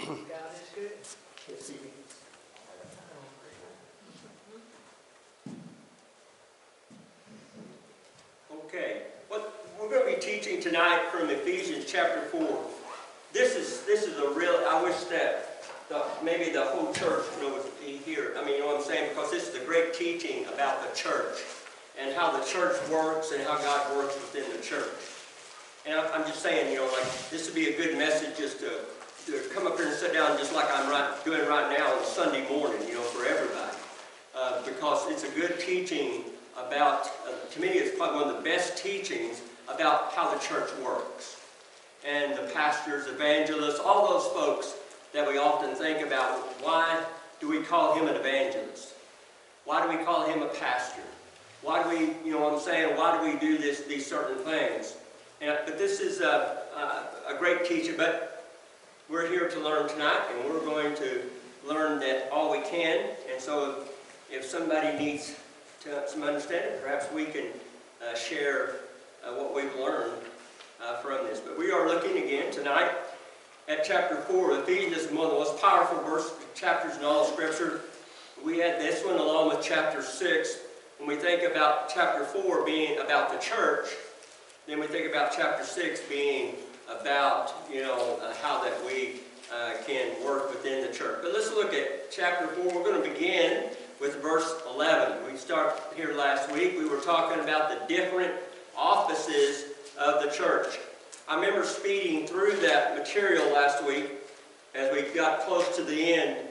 God is good. Yes, he is. Okay, what we're going to be teaching tonight from Ephesians chapter 4. This is a real. I wish that maybe the whole church would be here. I mean, you know what I'm saying? Because this is a great teaching about the church and how the church works and how God works within the church. And I'm just saying, you know, like this would be a good message just to come up here and sit down just like I'm doing right now on Sunday morning, you know, for everybody. Because it's a good teaching about, to me it's probably one of the best teachings about how the church works. And the pastors, evangelists, all those folks that we often think about, why do we call him an evangelist? Why do we call him a pastor? Why do we, you know what I'm saying, why do we do these certain things? But this is a great teaching, but we're here to learn tonight, and we're going to learn that all we can. And so if somebody needs some understanding, perhaps we can share what we've learned from this. But we are looking again tonight at chapter 4 of Ephesians. This is one of the most powerful chapters in all of Scripture. We had this one along with chapter 6. When we think about chapter 4 being about the church, then we think about chapter 6 being about, you know, how that we can work within the church. But let's look at chapter 4. We're going to begin with verse 11. We started here last week. We were talking about the different offices of the church. I remember speeding through that material last week as we got close to the end.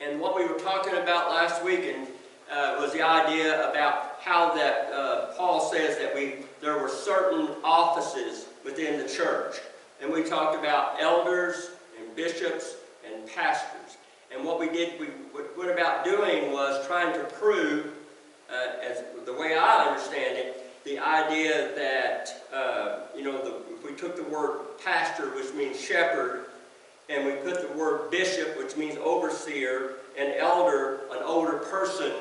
And what we were talking about last week was the idea about how that Paul says that there were certain offices within the church. And we talked about elders and bishops and pastors. And what we went about doing was trying to prove, as the way I understand it, the idea that, you know, if we took the word pastor, which means shepherd, and we put the word bishop, which means overseer, and elder, an older person,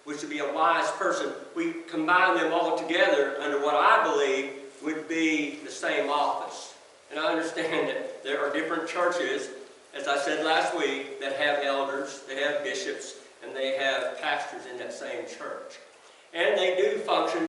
which would be a wise person, we combine them all together under what I believe would be the same office. And I understand that there are different churches, as I said last week, that have elders, they have bishops, and they have pastors in that same church. And they do function